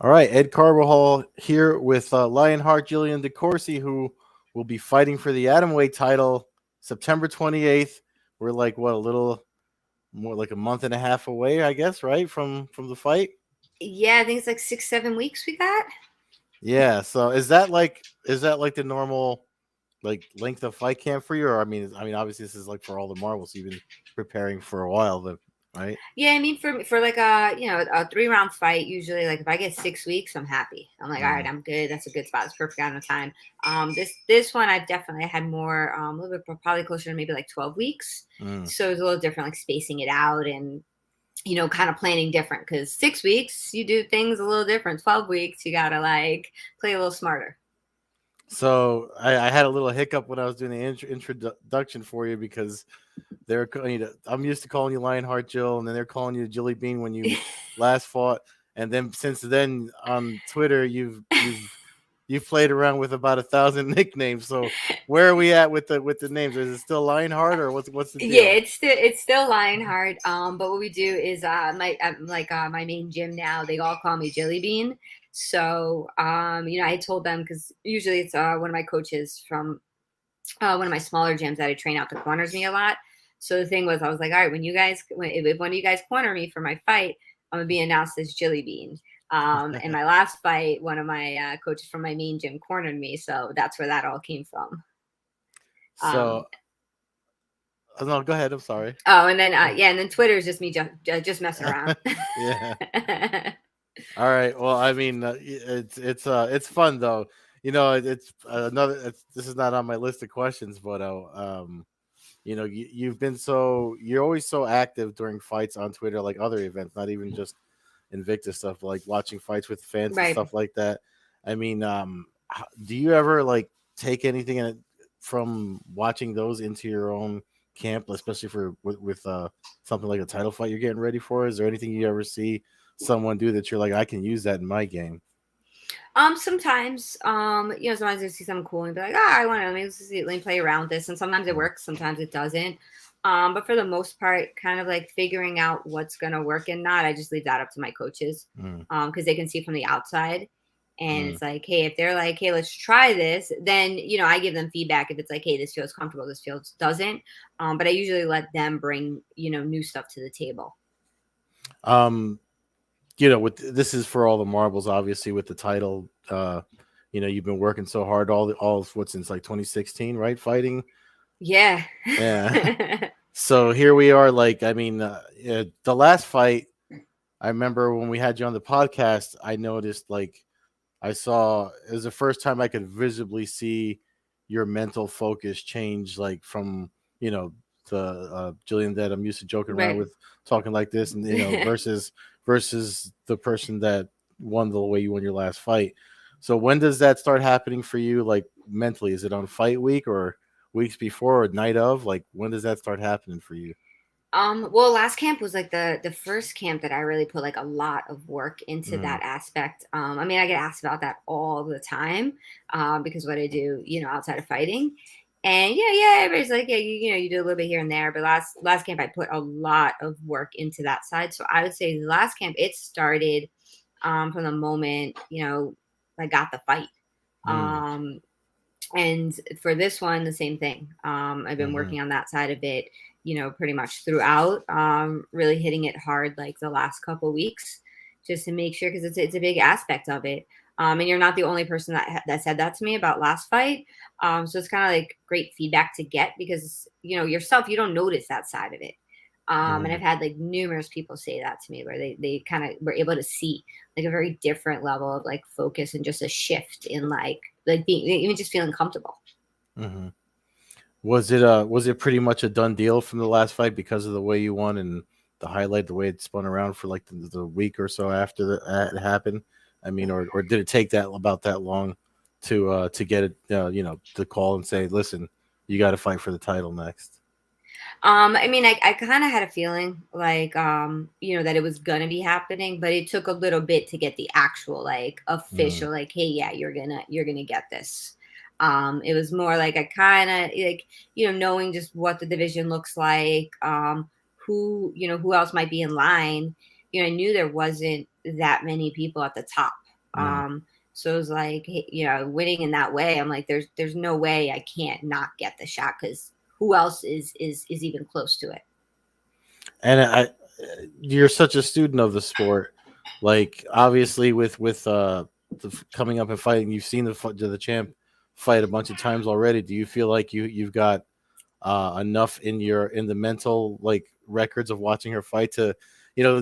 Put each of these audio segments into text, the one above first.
All right, Ed Carbajal here with Lionheart Jillian DeCoursey, who will be fighting for the Atomweight title September 28th. We're like what, a little more like a month and a half away, I guess, right from the fight. Yeah, I think it's like 6-7 weeks we got. Yeah. So is that like the normal like length of fight camp for you, or I mean, obviously this is like for all the marbles. You've been preparing for a while, then, right? Yeah, I mean for like a 3 round fight, usually like if I get 6 weeks, I'm happy. I'm like, all right, Mm, I'm good. That's a good spot. It's perfect amount of time. This one I've definitely had more a little bit probably closer to maybe like 12 weeks. mm. So it's a little different, like spacing it out and kind of planning different because 6 weeks you do things a little different. 12 weeks you gotta like play a little smarter. So I had a little hiccup when I was doing the introduction for you because they're calling you. I'm used to calling you Lionheart Jill, and then they're calling you Jilly Bean when you last fought. And then since then on Twitter, you've played around with about 1,000 nicknames. So where are we at with the names? Is it still Lionheart, or what's the Yeah, deal? it's still Lionheart. But what we do is my main gym now. They all call me Jilly Bean. So I told them because usually it's one of my coaches from one of my smaller gyms that I train out that corners me a lot. So the thing was, I was like, all right, if one of you guys corner me for my fight, I'm gonna be announced as Jilly Bean. In my last fight, one of my coaches from my main gym cornered me, so that's where that all came from. Um, So no, go ahead. I'm sorry. Oh, and then yeah, and then Twitter is just me just messing around. Yeah. All right. Well, I mean, it's fun though. It's another. This is not on my list of questions, but you're always so active during fights on Twitter, like other events, not even just Invicta stuff, like watching fights with fans and Right. stuff like that. I mean, do you ever like take anything from watching those into your own camp, especially for with something like a title fight you're getting ready for? Is there anything you ever see someone do that you're like, I can use that in my game? Sometimes, sometimes I see something cool and be like, I want to let me play around with this. And sometimes it Mm, works, sometimes it doesn't. But for the most part, kind of like figuring out what's gonna work and not, I just leave that up to my coaches. mm, Because they can see from the outside. And mm. it's like, hey, if they're like, hey, let's try this, then I give them feedback if it's like, hey, this feels comfortable, this feels doesn't. But I usually let them bring, new stuff to the table. Um, with this is for all the marbles, obviously with the title. You've been working so hard all what since like 2016, right? Fighting. Yeah. Yeah. So here we are. Like, I mean, the last fight, I remember when we had you on the podcast, I noticed like I saw it was the first time I could visibly see your mental focus change, like from the Jillian that I'm used to joking around Right. with, talking like this, and versus the person that won the way you won your last fight. So when does that start happening for you, like mentally? Is it on fight week or weeks before or night of? Like when does that start happening for you? Well, last camp was like the first camp that I really put like a lot of work into Mm, that aspect. I mean, I get asked about that all the time, because what I do, outside of fighting. And yeah, everybody's like, yeah, you do a little bit here and there, but last camp I put a lot of work into that side. So I would say the last camp it started from the moment, I got the fight. mm, Um, and for this one, the same thing. I've been mm-hmm, working on that side of it, pretty much throughout. Really hitting it hard like the last couple weeks, just to make sure because it's a big aspect of it. And you're not the only person that said that to me about last fight. So it's kind of like great feedback to get because yourself you don't notice that side of it. And mm-hmm. I've had like numerous people say that to me where they kind of were able to see like a very different level of like focus and just a shift in like being even just feeling comfortable. Mm-hmm. Was it pretty much a done deal from the last fight because of the way you won and the highlight, the way it spun around for like the week or so after that it happened? I mean, or did it take that about that long to get it, to call and say, listen, you got to fight for the title next? I mean, I kind of had a feeling like, that it was gonna be happening, but it took a little bit to get the actual like Mm, official, like, hey, yeah, you're gonna get this. It was more like I kind of like, knowing just what the division looks like, who else might be in line. I knew there wasn't that many people at the top. Mm. So it was like, winning in that way. I'm like, there's no way I can't not get the shot because who else is even close to it? And you're such a student of the sport. Like obviously with coming up and fighting, you've seen the champ fight a bunch of times already. Do you feel like you've got enough in the mental like records of watching her fight to,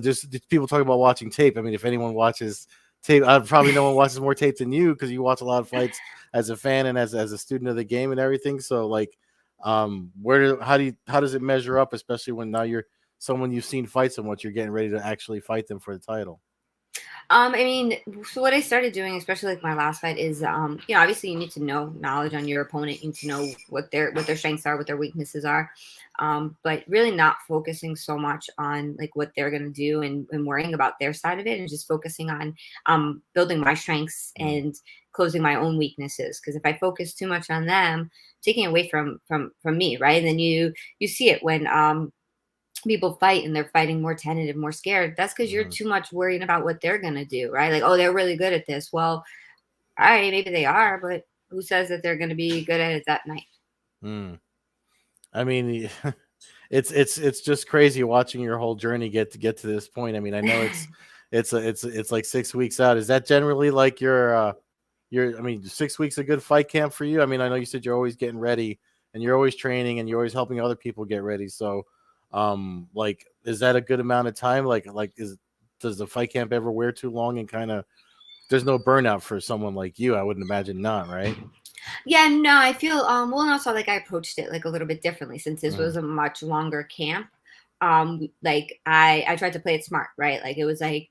just people talk about watching tape. I mean, if anyone watches tape, probably no one watches more tape than you because you watch a lot of fights as a fan and as a student of the game and everything. So like, how does it measure up, especially when now you're someone you've seen fight so much, you're getting ready to actually fight them for the title? I mean, so what I started doing, especially like my last fight, is obviously you need to know knowledge on your opponent, you need to know what their strengths are, what their weaknesses are. But really not focusing so much on like what they're gonna do and worrying about their side of it and just focusing on building my strengths Mm. and closing my own weaknesses. Because if I focus too much on them, taking away from me, right? And then you see it when people fight and they're fighting more tentative, more scared. That's because you're Mhm. too much worried about what they're gonna do, right? Like, oh, they're really good at this. Well, all right, maybe they are, but who says that they're gonna be good at it that night? Mm. I mean, it's just crazy watching your whole journey get to this point. I mean, I know it's like 6 weeks out. Is that generally like I mean, 6 weeks a good fight camp for you? I mean, I know you said you're always getting ready and you're always training and you're always helping other people get ready. So, like, is that a good amount of time? Like, does the fight camp ever wear too long and kind of there's no burnout for someone like you? I wouldn't imagine not, right? Yeah, no, I feel well, and also like I approached it like a little bit differently since this was Mm, a much longer camp. Like I tried to play it smart, right? Like it was like,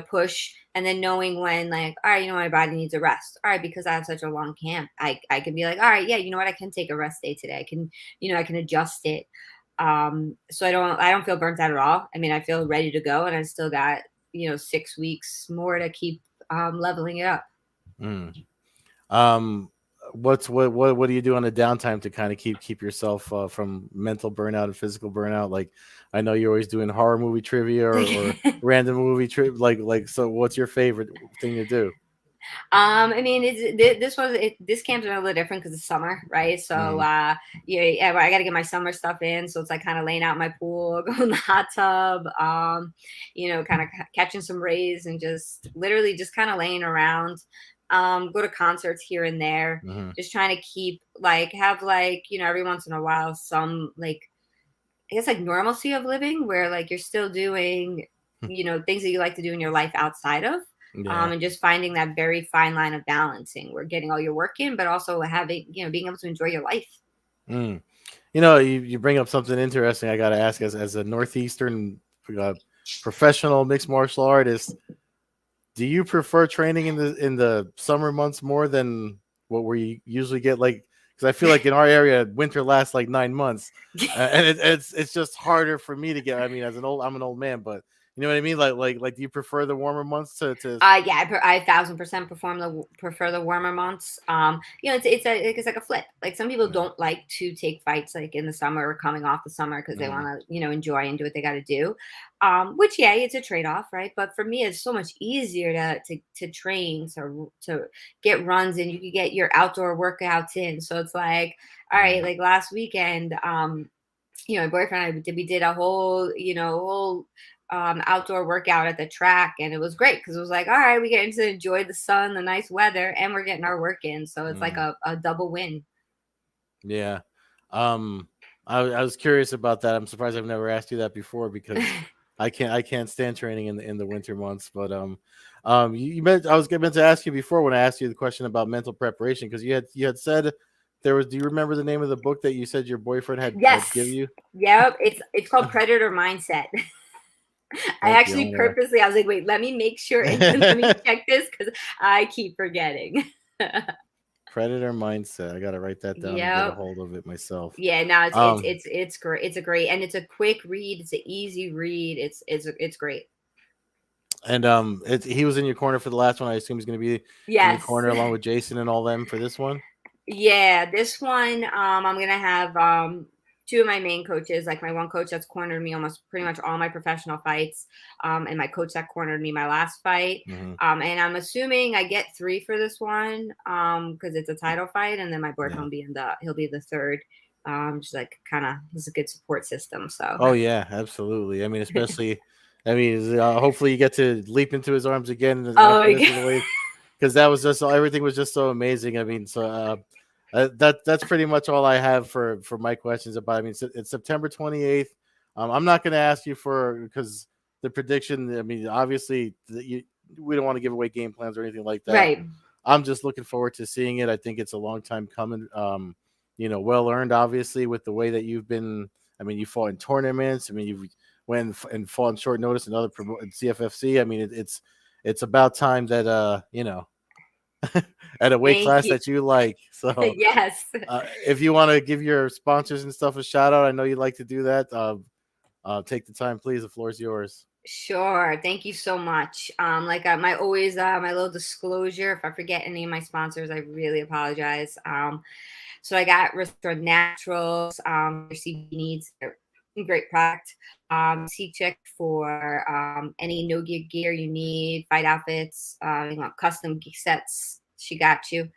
push and then knowing when like, all right, my body needs a rest. All right, because I have such a long camp, I can be like, all right, yeah, you know what, I can take a rest day today. I can adjust it. So I don't feel burnt out at all. I mean, I feel ready to go and I still got, 6 weeks more to keep leveling it up. mm. Um, what do you do on the downtime to kind of keep yourself from mental burnout and physical burnout? Like, I know you're always doing horror movie trivia or random movie trip. Like, so what's your favorite thing to do? I mean, this camp's a little different because it's summer, right? So, Mm, yeah, I got to get my summer stuff in. So it's like kind of laying out in my pool, going in the hot tub, kind of catching some rays and just literally just kind of laying around. Go to concerts here and there, mm-hmm. just trying to keep like have like every once in a while some like I guess like normalcy of living where like you're still doing, things that you like to do in your life outside of. Yeah. And just finding that very fine line of balancing where getting all your work in, but also having, being able to enjoy your life. Mm. You bring up something interesting. I got to ask, as a northeastern uh, professional mixed martial artist, do you prefer training in the summer months more than what we usually get? Like, because I feel like in our area, winter lasts like 9 months, and it's just harder for me to get. I mean, I'm an old man, but you know what I mean. Like, do you prefer the warmer months to? Yeah, I 1,000% prefer the warmer months. It's like a flip. Like some people Yeah. don't like to take fights like in the summer or coming off the summer because they Mm, want to enjoy and do what they got to do. Which yeah, it's a trade off, right? But for me, it's so much easier to train to get runs and you can get your outdoor workouts in. So it's like, all right, mm, like last weekend, my boyfriend and I we did a whole outdoor workout at the track, and it was great because it was like, all right, we getting to enjoy the sun, the nice weather, and we're getting our work in. So it's like mm. a double win. Yeah. Um, I was curious about that. I'm surprised I've never asked you that before because I can't stand training in the winter months. But you meant I was meant to ask you before when I asked you the question about mental preparation because you had said there was. Do you remember the name of the book that you said your boyfriend had given Yes. you? Yep. It's called Predator Mindset. I Thank you. actually purposely I was like, wait, let me make sure and let me check this because I keep forgetting. Predator mindset. I got to write that down and get a Yep. hold of it myself. Yeah, no, Um, it's great. It's a great and it's a quick read. It's an easy read. It's great. and he was in your corner for the last one. I assume he's going to be in your Yes. corner along with Jason and all them for this one. Yeah, this one I'm gonna have two of my main coaches, like my one coach that's cornered me almost pretty much all my professional fights, and my coach that cornered me my last fight. Hmm. And I'm assuming I get three for this one, because it's a title fight, and then my boyfriend Yeah. will be he'll be the third. Just like kind of, it's a good support system. So Oh yeah, absolutely. I mean, especially, I mean, hopefully you get to leap into his arms again oh after my this God. is away, because that was just everything was just so amazing. I mean, so that's pretty much all I have for my questions about. I mean, it's September 28th. I'm not going to ask you for because the prediction. I mean, obviously, we don't want to give away game plans or anything like that. Right. I'm just looking forward to seeing it. I think it's a long time coming. Well earned, obviously, with the way that you've been. I mean, you fought in tournaments. I mean, you've went and fought in short notice in other CFFC. I mean, it's about time that at a weight Thank class you. that you like. So, Yes. if you want to give your sponsors and stuff a shout out, I know you'd like to do that. Take the time, please. The floor is yours. Sure. Thank you so much. Like my always my little disclosure. If I forget any of my sponsors, I really apologize. So I got Restore Naturals. Your CB needs. They're a great product. C-Check for any no gear you need, fight outfits, you want custom sets. She got you.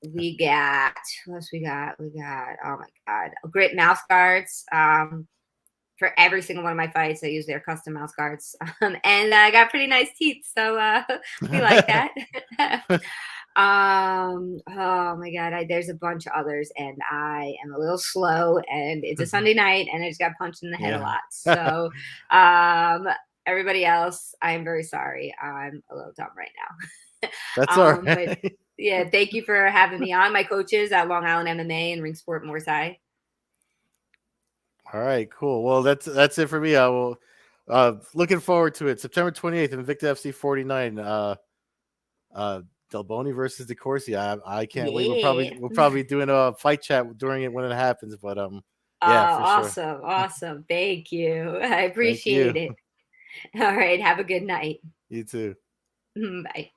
We got what else we got? We got, oh my God, great mouth guards. For every single one of my fights, I use their custom mouse guards. And I got pretty nice teeth, so we like that. Oh my God, there's a bunch of others, and I am a little slow, and it's a Sunday night, and I just got punched in the head a Yeah. lot. So, everybody else, I'm very sorry. I'm a little dumb right now. That's all But right. yeah, thank you for having me on. My coaches at Long Island MMA and Ring Sport Moorside. All right, cool. Well, that's it for me. I will looking forward to it. September 28th, Invicta FC 49. Delboni versus DeCoursey. I can't wait. Yeah. We'll probably be doing a fight chat during it when it happens. But Oh, yeah, for sure. awesome. Awesome. Thank you. I Thank appreciate you. it. All right. Have a good night. You too. Bye.